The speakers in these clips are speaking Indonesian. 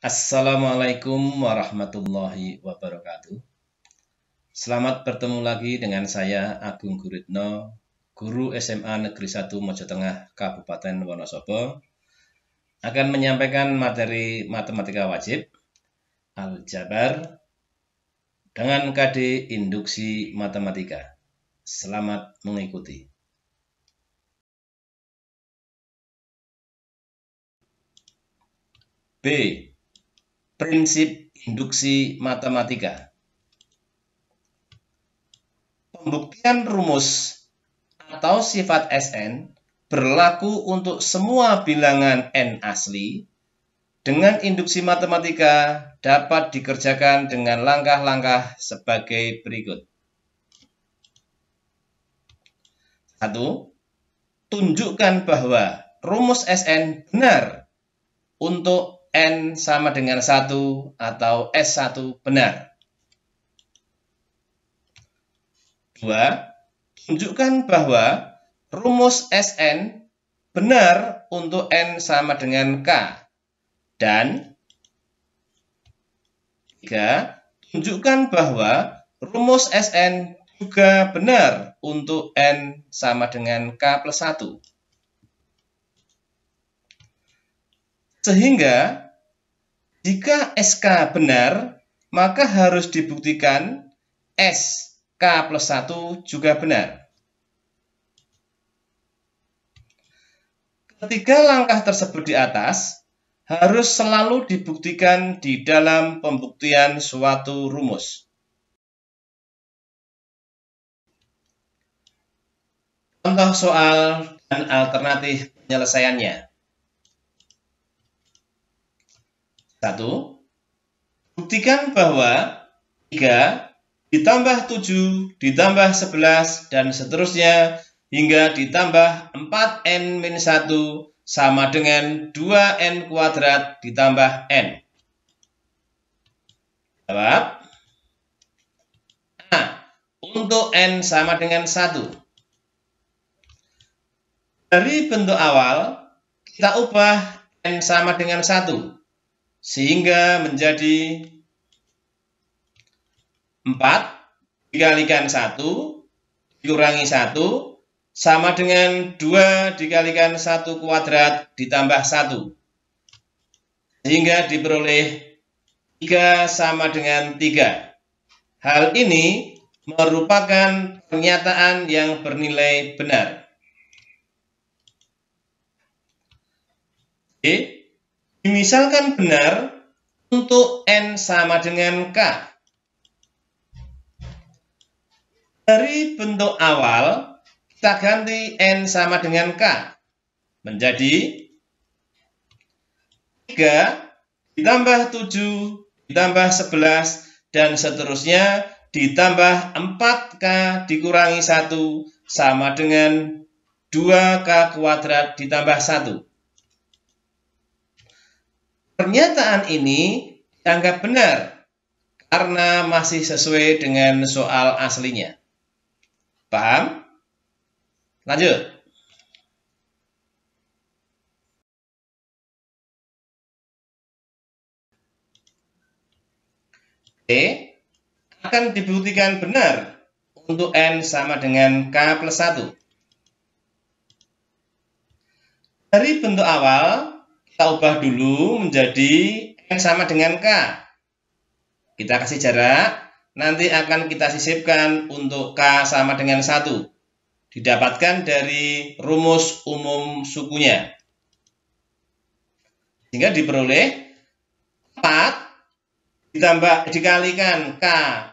Assalamualaikum warahmatullahi wabarakatuh. Selamat bertemu lagi dengan saya Agung Guritno, Guru SMA Negeri 1 Mojo Tengah, Kabupaten Wonosobo, akan menyampaikan materi matematika wajib, aljabar, dengan KD induksi matematika. Selamat mengikuti. B. Prinsip induksi matematika. Pembuktian rumus atau sifat Sn berlaku untuk semua bilangan n asli. Dengan induksi matematika dapat dikerjakan dengan langkah-langkah sebagai berikut. 1. Tunjukkan bahwa rumus Sn benar untuk n sama dengan 1 atau S1 benar. 2. Tunjukkan bahwa rumus Sn benar untuk n sama dengan k. Dan 3. Tunjukkan bahwa rumus Sn juga benar untuk n sama dengan k plus 1. Sehingga jika SK benar, maka harus dibuktikan SK plus 1 juga benar. Ketiga langkah tersebut di atas harus selalu dibuktikan di dalam pembuktian suatu rumus. Contoh soal dan alternatif penyelesaiannya. 1. Buktikan bahwa 3 ditambah 7 ditambah 11 dan seterusnya hingga ditambah 4n-1 sama dengan 2n kuadrat ditambah n. Jawab. A. Untuk n sama dengan 1. Dari bentuk awal, kita ubah n sama dengan 1. Sehingga menjadi 4 dikalikan 1 dikurangi 1 sama dengan 2 dikalikan 1 kuadrat ditambah 1. Sehingga diperoleh 3 sama dengan 3. Hal ini merupakan pernyataan yang bernilai benar. B. Dimisalkan benar untuk n sama dengan k. Dari bentuk awal, kita ganti n sama dengan k. Menjadi 3 ditambah 7 ditambah 11 dan seterusnya ditambah 4k dikurangi 1 sama dengan 2k kuadrat ditambah 1. Pernyataan ini dianggap benar karena masih sesuai dengan soal aslinya. Paham? Lanjut. B. Akan dibuktikan benar untuk n sama dengan k plus 1. Dari bentuk awal, kita ubah dulu menjadi n sama dengan k. Kita kasih jarak, nanti akan kita sisipkan untuk k sama dengan 1. Didapatkan dari rumus umum sukunya. Sehingga diperoleh 4 dikalikan k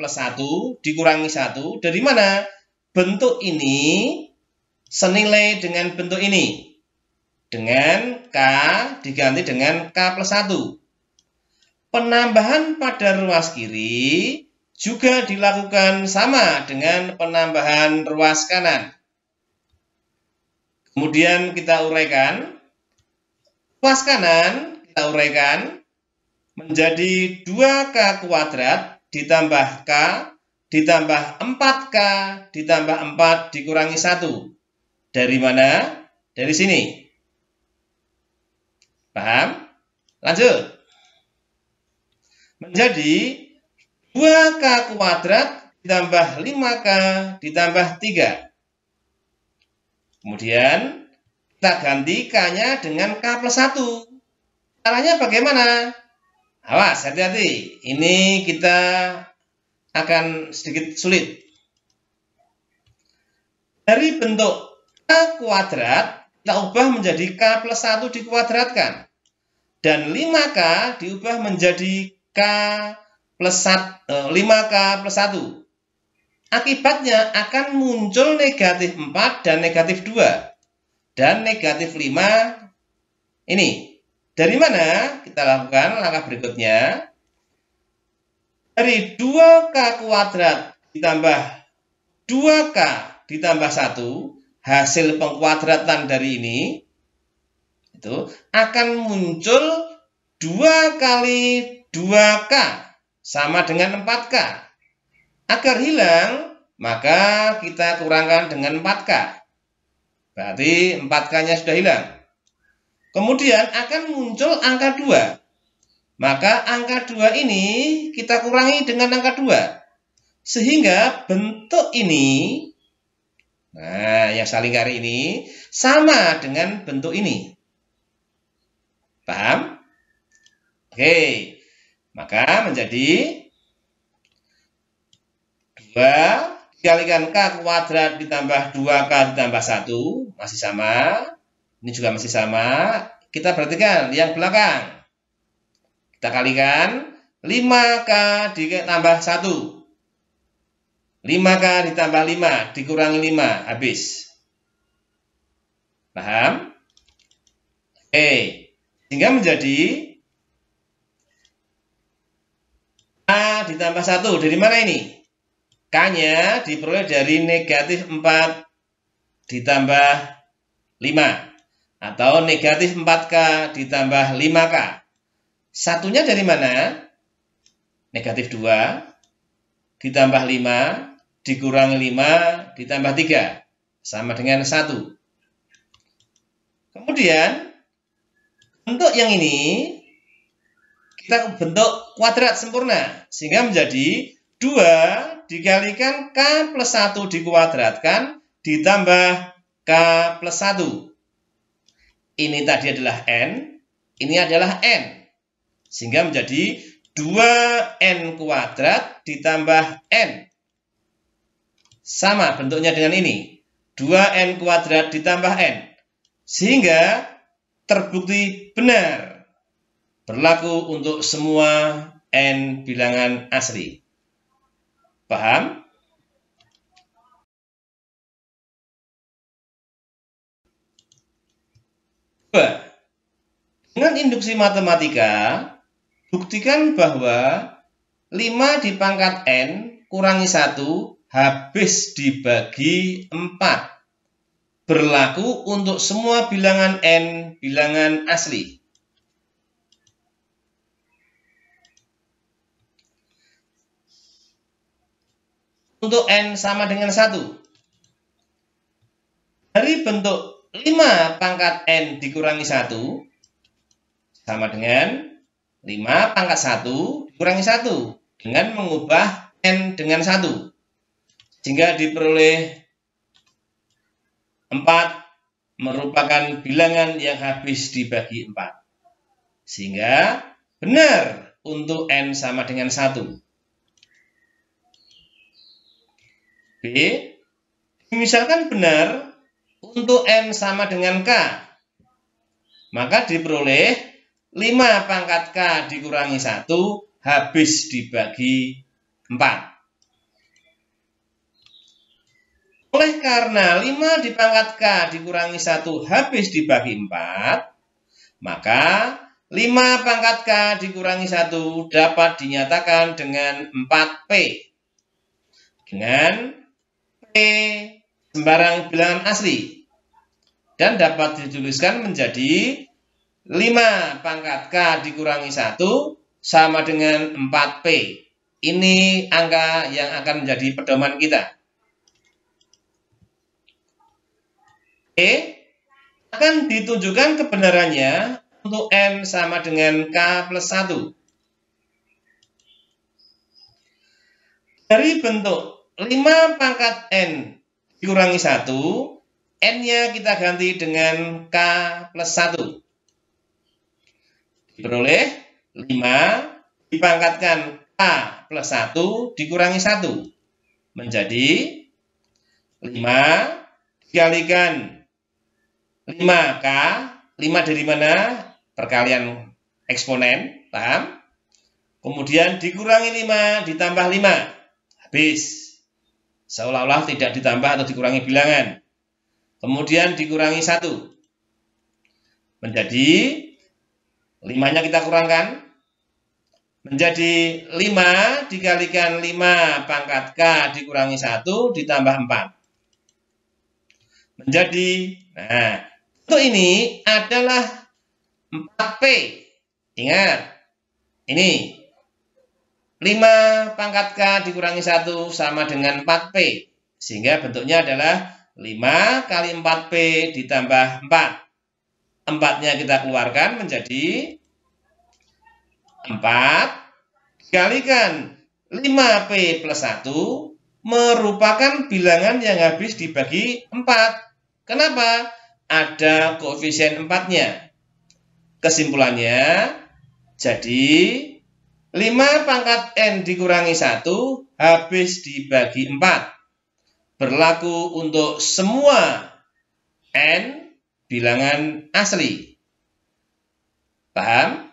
plus 1 dikurangi 1. Dari mana? Bentuk ini senilai dengan bentuk ini. Dengan K diganti dengan K plus 1. Penambahan pada ruas kiri juga dilakukan sama dengan penambahan ruas kanan. Kemudian kita uraikan. Ruas kanan kita uraikan menjadi 2K kuadrat ditambah K ditambah 4K ditambah 4 dikurangi 1. Dari mana? Dari sini. Paham? Lanjut. menjadi 2K kuadrat ditambah 5K ditambah 3. Kemudian kita ganti K-nya dengan K plus 1. Caranya bagaimana? Awas, hati-hati. Ini kita akan sedikit sulit. Dari bentuk K kuadrat, kita ubah menjadi K plus 1 dikuadratkan. Dan 5K diubah menjadi K plus 5K plus 1. Akibatnya akan muncul negatif 4 dan negatif 2. Dan negatif 5 ini. Dari mana? Kita lakukan langkah berikutnya. Dari 2K kuadrat ditambah 2K ditambah 1, hasil pengkuadratan dari ini itu akan muncul 2 kali 2K sama dengan 4K. Agar hilang, maka kita kurangkan dengan 4K. Berarti 4K-nya sudah hilang. Kemudian akan muncul angka 2. Maka angka 2 ini kita kurangi dengan angka 2. Sehingga bentuk ini, nah yang saling kari ini, sama dengan bentuk ini. Paham? Oke, maka menjadi 2 dikalikan K kuadrat ditambah 2K ditambah 1, masih sama. Ini juga masih sama. Kita perhatikan yang belakang. Kita kalikan 5K ditambah 1. 5K ditambah 5 dikurangi 5, habis. Paham? Oke. Sehingga menjadi K ditambah 1. Dari mana ini? K-nya diperoleh dari negatif 4 ditambah 5. Atau negatif 4K ditambah 5K. Satunya dari mana? Negatif 2 ditambah 5 dikurangi 5 ditambah 3. Sama dengan 1. Kemudian, bentuk yang ini kita bentuk kuadrat sempurna. Sehingga menjadi 2 dikalikan K plus 1 dikuadratkan ditambah K plus 1. Ini tadi adalah N, ini adalah N. Sehingga menjadi 2N kuadrat ditambah N. Sama bentuknya dengan ini. 2N kuadrat ditambah N. Sehingga terbukti benar. Berlaku untuk semua N bilangan asli. Paham? Dengan induksi matematika, buktikan bahwa 5 dipangkat N kurangi 1 habis dibagi 4. Berlaku untuk semua bilangan N bilangan asli. Untuk N sama dengan 1. Dari bentuk 5 pangkat N dikurangi 1 sama dengan 5 pangkat 1 dikurangi 1 dengan mengubah N dengan 1. Sehingga diperoleh 4 merupakan bilangan yang habis dibagi 4. Sehingga benar untuk N sama dengan 1. B. Misalkan benar untuk N sama dengan K, maka diperoleh 5 pangkat K dikurangi 1 habis dibagi 4. Oleh karena 5 dipangkat K dikurangi 1 habis dibagi 4, maka 5 pangkat K dikurangi 1 dapat dinyatakan dengan 4P. Dengan P sembarang bilangan asli. Dan dapat dituliskan menjadi 5 pangkat K dikurangi 1 sama dengan 4P. Ini angka yang akan menjadi pedoman kita. E akan ditunjukkan kebenarannya untuk N sama dengan K plus 1. Dari bentuk 5 pangkat N dikurangi 1, N-nya kita ganti dengan K plus 1. Diperoleh 5 dipangkatkan K plus 1 dikurangi 1. Menjadi 5 dikalikan 5K. 5 dari mana? Perkalian eksponen, paham? Kemudian dikurangi 5 ditambah 5. Habis. Seolah-olah tidak ditambah atau dikurangi bilangan. Kemudian dikurangi 1. Menjadi 5-nya kita kurangkan. Menjadi 5 dikalikan 5 pangkat K dikurangi 1 ditambah 4. Menjadi, nah, untuk ini adalah 4P. Ingat, ini 5 pangkat K dikurangi 1 sama dengan 4P. Sehingga bentuknya adalah 5 kali 4P ditambah 4. 4-nya kita keluarkan menjadi 4 dikalikan 5P plus 1 merupakan bilangan yang habis dibagi 4. Kenapa? Ada koefisien 4-nya. Kesimpulannya, jadi 5 pangkat N dikurangi 1 habis dibagi 4. Berlaku untuk semua N bilangan asli. Paham?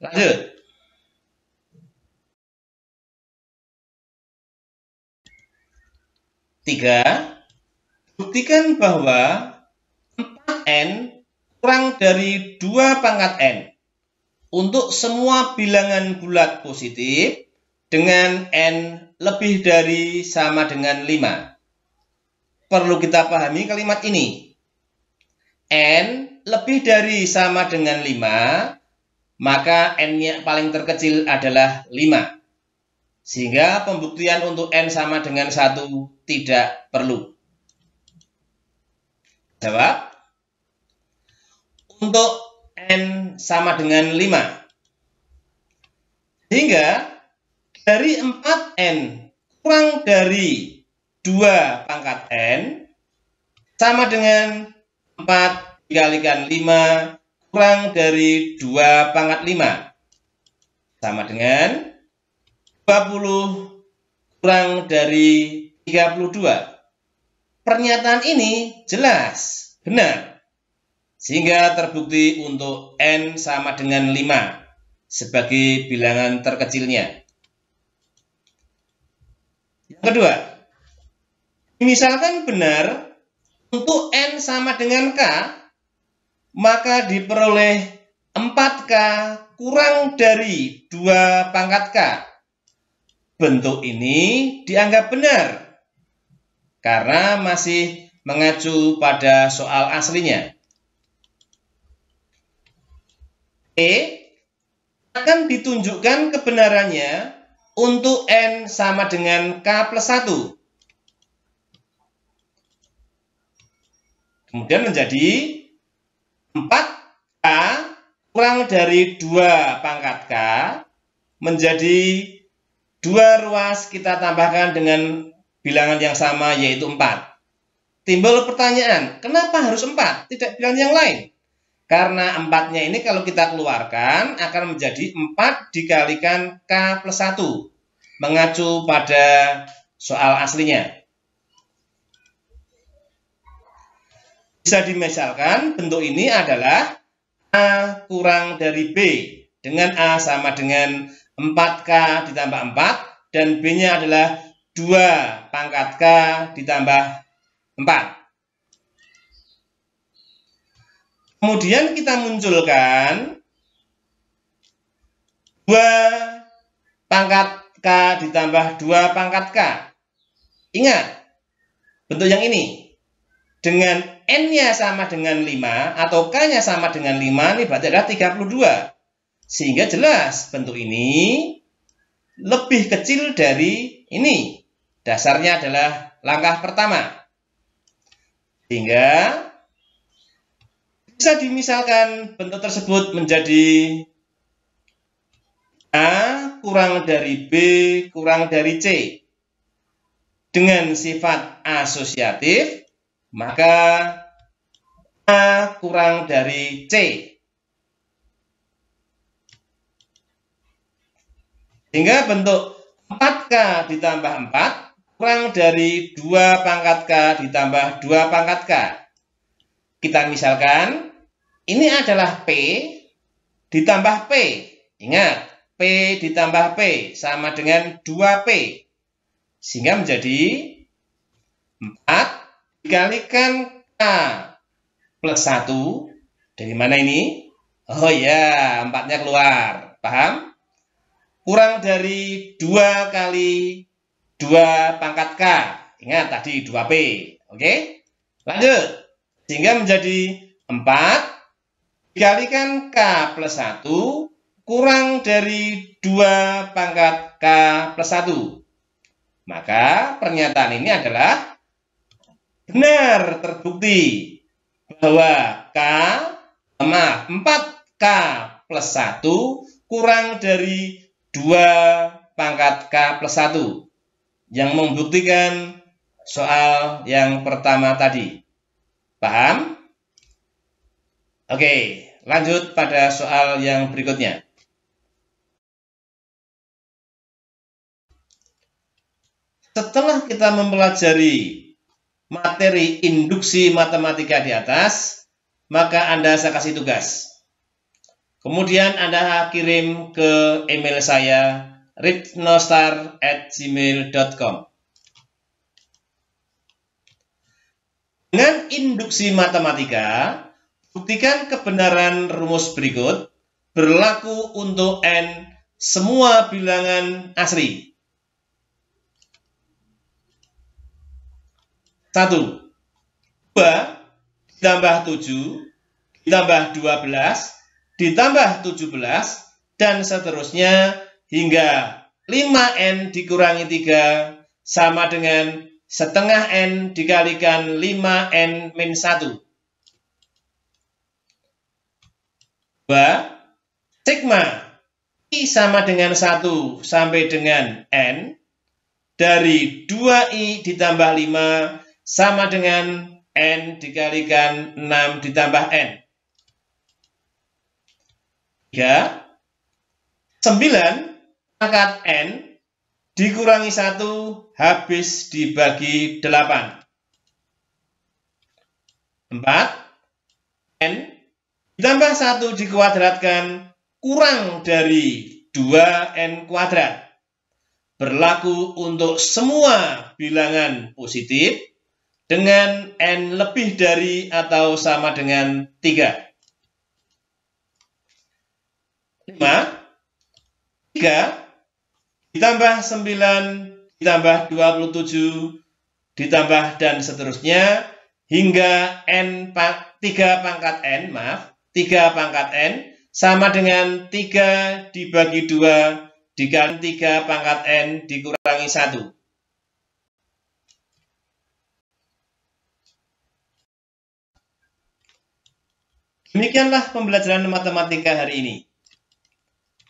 Lanjut. Tiga, buktikan bahwa 4N kurang dari 2 pangkat N untuk semua bilangan bulat positif dengan N lebih dari sama dengan 5. Perlu kita pahami kalimat ini. N lebih dari sama dengan 5, maka N-nya paling terkecil adalah 5. Sehingga pembuktian untuk N sama dengan 1 tidak perlu. Jawab. Untuk N sama dengan 5. Sehingga dari 4N kurang dari 2 pangkat N sama dengan 4 dikalikan 5 kurang dari 2 pangkat 5. Sama dengan 20 kurang dari 32. Pernyataan ini jelas, benar. Sehingga terbukti untuk N sama dengan 5 sebagai bilangan terkecilnya. Yang kedua, misalkan benar untuk N sama dengan K, maka diperoleh 4K kurang dari 2 pangkat K. Bentuk ini dianggap benar karena masih mengacu pada soal aslinya. Akan ditunjukkan kebenarannya untuk N sama dengan K plus 1. Kemudian menjadi 4K kurang dari 2 pangkat K menjadi 2 ruas kita tambahkan dengan bilangan yang sama yaitu 4. Timbul pertanyaan, kenapa harus 4? Tidak bilangan yang lain. Karena 4-nya ini kalau kita keluarkan akan menjadi 4 dikalikan K plus 1. Mengacu pada soal aslinya. Bisa dimisalkan bentuk ini adalah A kurang dari B. Dengan A sama dengan 4K ditambah 4. Dan B-nya adalah 2 pangkat K ditambah 4. Kemudian kita munculkan 2 pangkat K ditambah 2 pangkat K. Ingat, bentuk yang ini. Dengan N-nya sama dengan 5 atau K-nya sama dengan 5, ini berarti adalah 32. Sehingga jelas bentuk ini lebih kecil dari ini. Dasarnya adalah langkah pertama. Sehingga bisa dimisalkan bentuk tersebut menjadi A kurang dari B kurang dari C. Dengan sifat asosiatif, maka A kurang dari C. Sehingga bentuk 4K ditambah 4 kurang dari 2 pangkat K ditambah 2 pangkat K. Kita misalkan, ini adalah P ditambah P. Ingat, P ditambah P sama dengan 2P. Sehingga menjadi 4 dikalikan K plus 1. Dari mana ini? Oh ya, 4-nya keluar. Paham? Kurang dari 2 kali 2 pangkat K. Ingat tadi 2P. Oke? Lanjut. Sehingga menjadi 4 dikalikan K plus 1 kurang dari 2 pangkat K plus 1. Maka pernyataan ini adalah benar, terbukti bahwa 4K plus 1 kurang dari 2 pangkat K plus 1. Yang membuktikan soal yang pertama tadi. Paham? Oke, lanjut pada soal yang berikutnya. Setelah kita mempelajari materi induksi matematika di atas, maka Anda saya kasih tugas. Kemudian Anda kirim ke email saya ritnostar@gmail.com. Dengan induksi matematika, buktikan kebenaran rumus berikut berlaku untuk N semua bilangan asli. 1. 2 ditambah 7 ditambah 12 ditambah 17 dan seterusnya hingga 5N dikurangi 3 sama dengan setengah N dikalikan 5N min 1. 2. Sigma I sama dengan 1 sampai dengan N dari 2I ditambah 5 sama dengan N dikalikan 6 ditambah N. 3. 9 pangkat N dikurangi 1 habis dibagi 8. 4. N ditambah 1 dikuadratkan kurang dari 2N kuadrat. Berlaku untuk semua bilangan positif dengan N lebih dari atau sama dengan 3. 5. 3 ditambah 9 ditambah 27 ditambah dan seterusnya hingga 3 pangkat N sama dengan 3 dibagi 2 dikali 3 pangkat N dikurangi 1. Demikianlah pembelajaran matematika hari ini.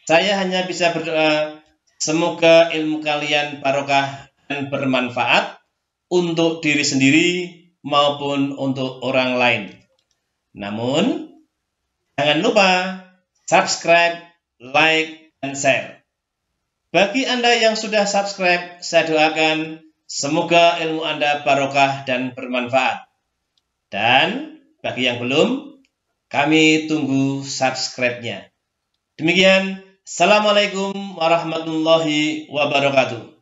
Saya hanya bisa berdoa semoga ilmu kalian barokah dan bermanfaat untuk diri sendiri maupun untuk orang lain. Namun, jangan lupa subscribe, like, dan share. Bagi Anda yang sudah subscribe, saya doakan semoga ilmu Anda barokah dan bermanfaat. Dan bagi yang belum, kami tunggu subscribe-nya. Demikian, Assalamualaikum warahmatullahi wabarakatuh.